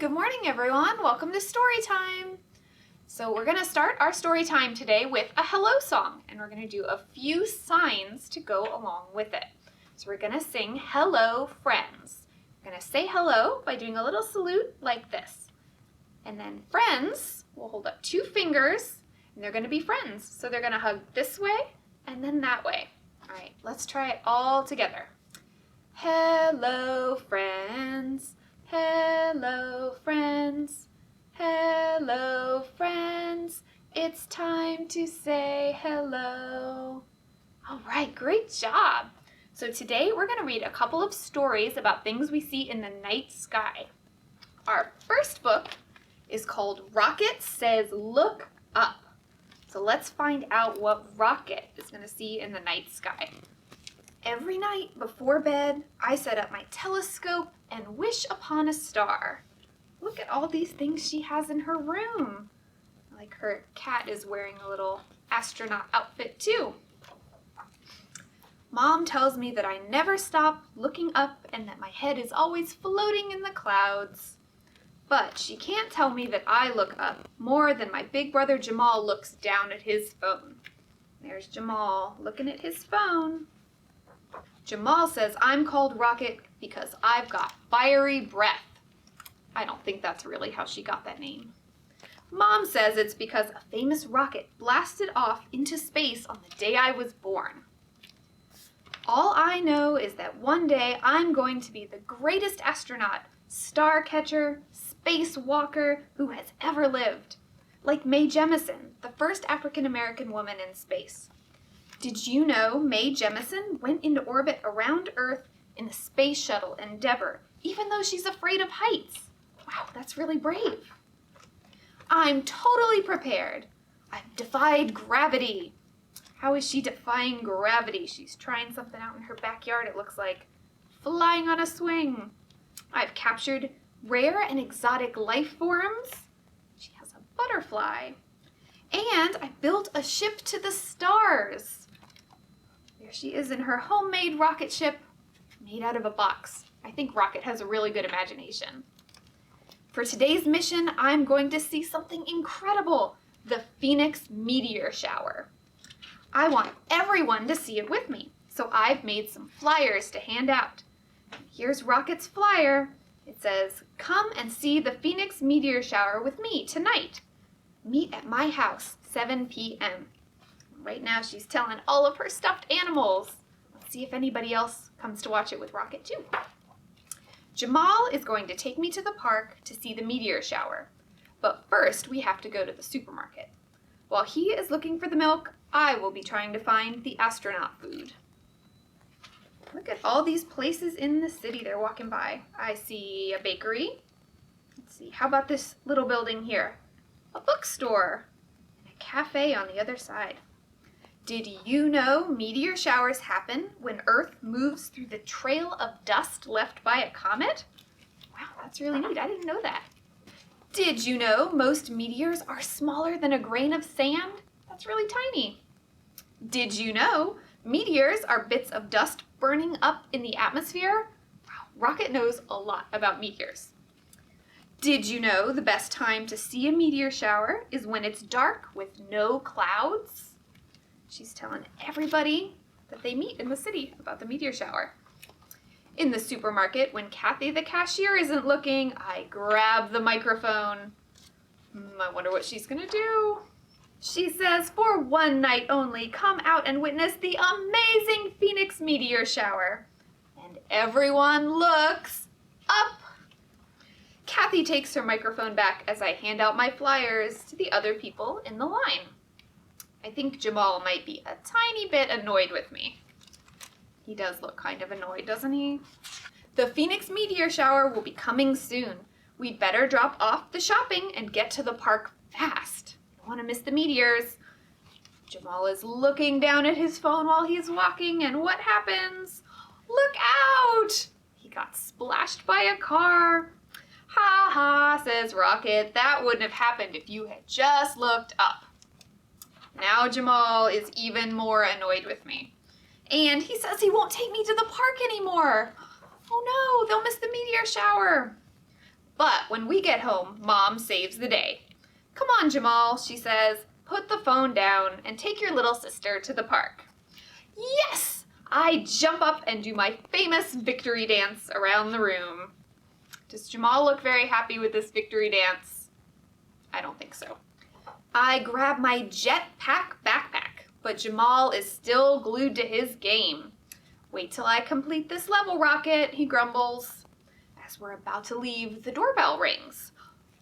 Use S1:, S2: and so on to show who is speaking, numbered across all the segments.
S1: Good morning, everyone. Welcome to Storytime. So we're going to start our story time today with a hello song, and we're going to do a few signs to go along with it. So we're going to sing Hello Friends. We're going to say hello by doing a little salute like this. And then friends will hold up two fingers, and they're going to be friends. So they're going to hug this way and then that way. All right, let's try it all together. Hello, friends. Hello, friends. Hello, friends. It's time to say hello. All right, great job. So today we're going to read a couple of stories about things we see in the night sky. Our first book is called Rocket Says Look Up. So let's find out what Rocket is going to see in the night sky. Every night before bed, I set up my telescope and wish upon a star. Look at all these things she has in her room. Like her cat is wearing a little astronaut outfit too. Mom tells me that I never stop looking up and that my head is always floating in the clouds. But she can't tell me that I look up more than my big brother Jamal looks down at his phone. There's Jamal looking at his phone. Jamal says I'm called Rocket because I've got fiery breath. I don't think that's really how she got that name. Mom says it's because a famous rocket blasted off into space on the day I was born. All I know is that one day I'm going to be the greatest astronaut, star catcher, spacewalker who has ever lived. Like Mae Jemison, the first African-American woman in space. Did you know Mae Jemison went into orbit around Earth in the space shuttle Endeavour, even though she's afraid of heights? Wow, that's really brave. I'm totally prepared. I've defied gravity. How is she defying gravity? She's trying something out in her backyard, it looks like. Flying on a swing. I've captured rare and exotic life forms. She has a butterfly. And I built a ship to the stars. There she is in her homemade rocket ship, made out of a box. I think Rocket has a really good imagination. For today's mission, I'm going to see something incredible, the Phoenix Meteor Shower. I want everyone to see it with me, so I've made some flyers to hand out. Here's Rocket's flyer. It says, "Come and see the Phoenix Meteor Shower with me tonight. Meet at my house, 7 p.m. Right now she's telling all of her stuffed animals. Let's see if anybody else comes to watch it with Rocket too. Jamal is going to take me to the park to see the meteor shower. But first we have to go to the supermarket. While he is looking for the milk, I will be trying to find the astronaut food." Look at all these places in the city they're walking by. I see a bakery. Let's see, how about this little building here? A bookstore. And a cafe on the other side. Did you know meteor showers happen when Earth moves through the trail of dust left by a comet? Wow, that's really neat. I didn't know that. Did you know most meteors are smaller than a grain of sand? That's really tiny. Did you know meteors are bits of dust burning up in the atmosphere? Wow, Rocket knows a lot about meteors. Did you know the best time to see a meteor shower is when it's dark with no clouds? She's telling everybody that they meet in the city about the meteor shower. In the supermarket, when Kathy the cashier isn't looking, I grab the microphone. I wonder what she's gonna do. She says, "For one night only, come out and witness the amazing Phoenix meteor shower." And everyone looks up. Kathy takes her microphone back as I hand out my flyers to the other people in the line. I think Jamal might be a tiny bit annoyed with me. He does look kind of annoyed, doesn't he? The Phoenix meteor shower will be coming soon. We'd better drop off the shopping and get to the park fast. Don't want to miss the meteors. Jamal is looking down at his phone while he's walking, and what happens? Look out! He got splashed by a car. "Ha ha," says Rocket. "That wouldn't have happened if you had just looked up." Now Jamal is even more annoyed with me. And he says he won't take me to the park anymore. Oh no, they'll miss the meteor shower. But when we get home, Mom saves the day. Come on, Jamal, she says. Put the phone down and take your little sister to the park. Yes! I jump up and do my famous victory dance around the room. Does Jamal look very happy with this victory dance? I don't think so. I grab my jetpack backpack, but Jamal is still glued to his game. Wait till I complete this level, Rocket, he grumbles. As we're about to leave, the doorbell rings.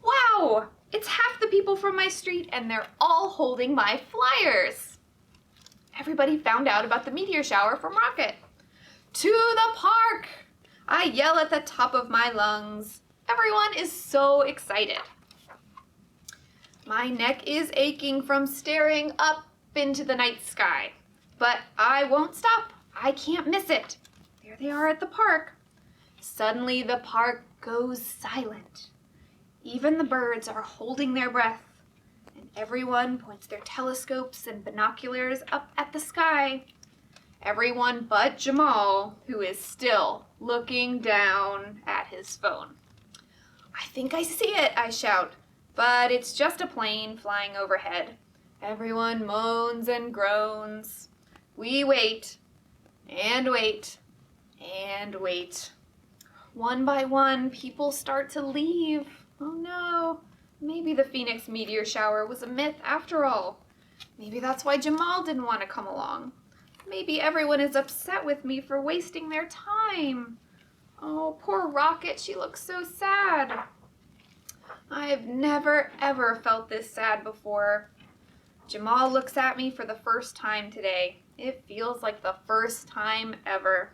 S1: Wow! It's half the people from my street, and they're all holding my flyers. Everybody found out about the meteor shower from Rocket. To the park! I yell at the top of my lungs. Everyone is so excited. My neck is aching from staring up into the night sky. But I won't stop. I can't miss it. There they are at the park. Suddenly the park goes silent. Even the birds are holding their breath, and everyone points their telescopes and binoculars up at the sky. Everyone but Jamal, who is still looking down at his phone. I think I see it, I shout, but it's just a plane flying overhead. Everyone moans and groans. We wait, and wait, and wait. One by one, people start to leave. Oh no, maybe the Phoenix meteor shower was a myth after all. Maybe that's why Jamal didn't want to come along. Maybe everyone is upset with me for wasting their time. Oh, poor Rocket, she looks so sad. I have never, ever felt this sad before. Jamal looks at me for the first time today. It feels like the first time ever.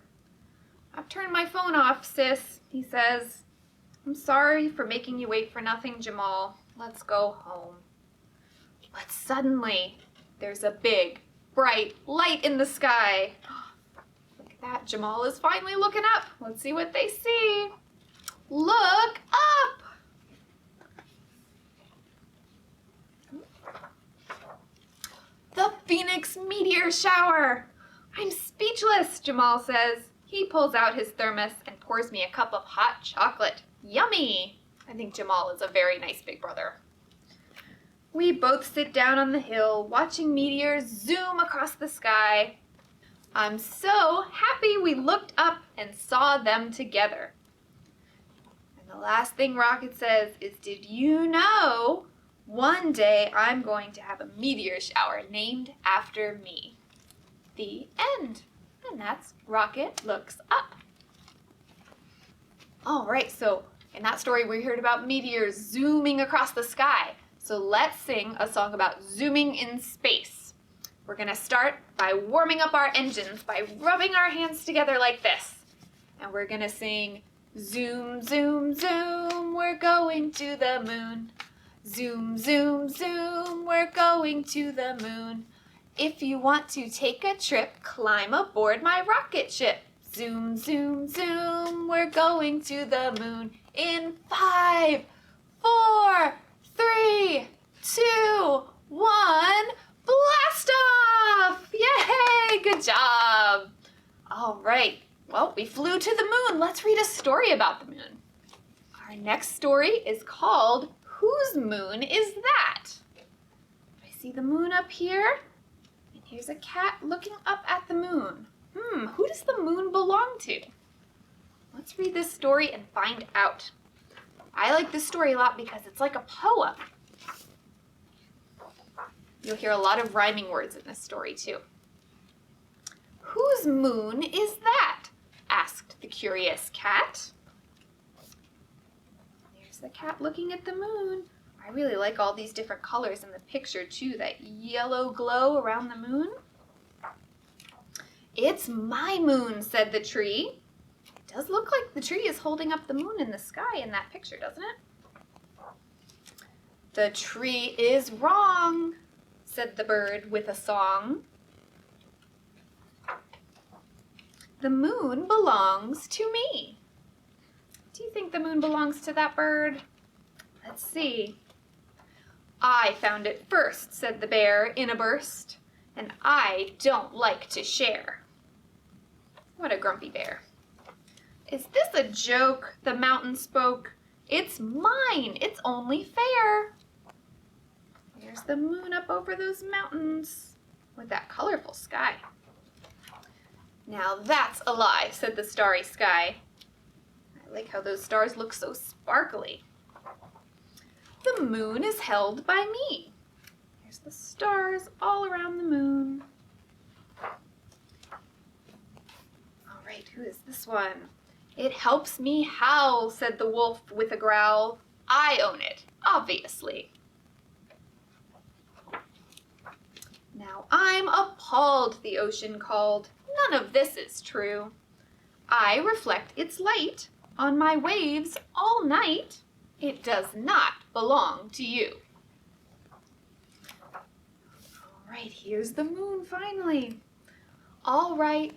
S1: I've turned my phone off, sis, he says. I'm sorry for making you wait for nothing, Jamal. Let's go home. But suddenly, there's a big, bright light in the sky. Look at that. Jamal is finally looking up. Let's see what they see. Look up! The Phoenix meteor shower! I'm speechless, Jamal says. He pulls out his thermos and pours me a cup of hot chocolate. Yummy! I think Jamal is a very nice big brother. We both sit down on the hill, watching meteors zoom across the sky. I'm so happy we looked up and saw them together. And the last thing Rocket says is, did you know one day I'm going to have a meteor shower named after me? The end. And that's Rocket Looks Up. All right, so in that story we heard about meteors zooming across the sky. So let's sing a song about zooming in space. We're gonna start by warming up our engines by rubbing our hands together like this. And we're gonna sing, zoom, zoom, zoom, we're going to the moon. Zoom, zoom, zoom, we're going to the moon. If you want to take a trip, climb aboard my rocket ship. Zoom, zoom, zoom, we're going to the moon in 5, 4, 3, 2, 1, blast off! Yay, good job. All right, well, we flew to the moon. Let's read a story about the moon. Our next story is called, Whose Moon Is That? I see the moon up here, and here's a cat looking up at the moon. Who does the moon belong to? Let's read this story and find out. I like this story a lot because it's like a poem. You'll hear a lot of rhyming words in this story too. Whose moon is that? Asked the curious cat. There's the cat looking at the moon. I really like all these different colors in the picture too, that yellow glow around the moon. It's my moon, said the tree. It does look like the tree is holding up the moon in the sky in that picture, doesn't it? The tree is wrong, said the bird with a song. The moon belongs to me. Do you think the moon belongs to that bird? Let's see. I found it first, said the bear in a burst, and I don't like to share. What a grumpy bear. Is this a joke? The mountain spoke. It's mine. It's only fair. There's the moon up over those mountains with that colorful sky. Now that's a lie, said the starry sky. I like how those stars look so sparkly. The moon is held by me. There's the stars all around the moon. All right, who is this one? It helps me howl, said the wolf with a growl. I own it, obviously. Now I'm appalled, the ocean called. None of this is true. I reflect its light on my waves all night. It does not belong to you. All right, here's the moon finally. All right,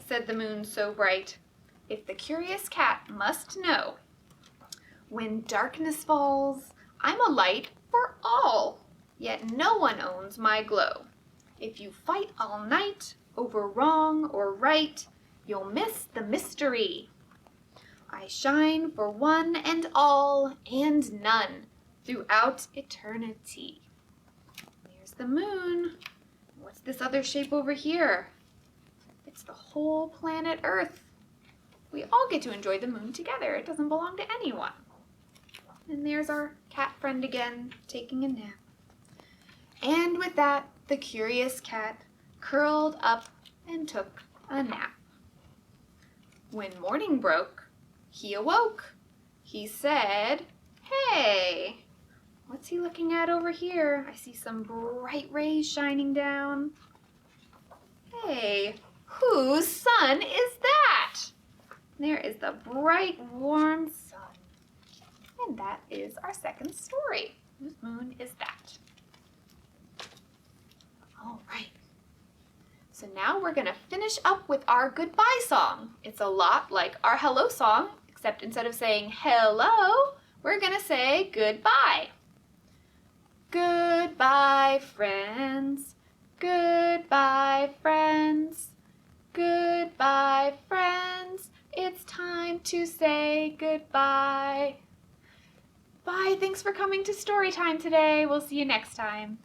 S1: said the moon so bright. If the curious cat must know, when darkness falls, I'm a light for all, yet no one owns my glow. If you fight all night over wrong or right, you'll miss the mystery. I shine for one and all and none throughout eternity. There's the moon. What's this other shape over here? It's the whole planet Earth. We all get to enjoy the moon together. It doesn't belong to anyone. And there's our cat friend again, taking a nap. And with that, the curious cat curled up and took a nap. When morning broke, he awoke. He said, "Hey, what's he looking at over here? I see some bright rays shining down. Hey, whose sun is that?" There is the bright, warm sun. And that is our second story. Whose moon is that? All right. So now we're going to finish up with our goodbye song. It's a lot like our hello song, except instead of saying hello, we're going to say goodbye. Goodbye, friends. Goodbye, friends. Goodbye, friends. It's time to say goodbye. Bye. Thanks for coming to Storytime today. We'll see you next time.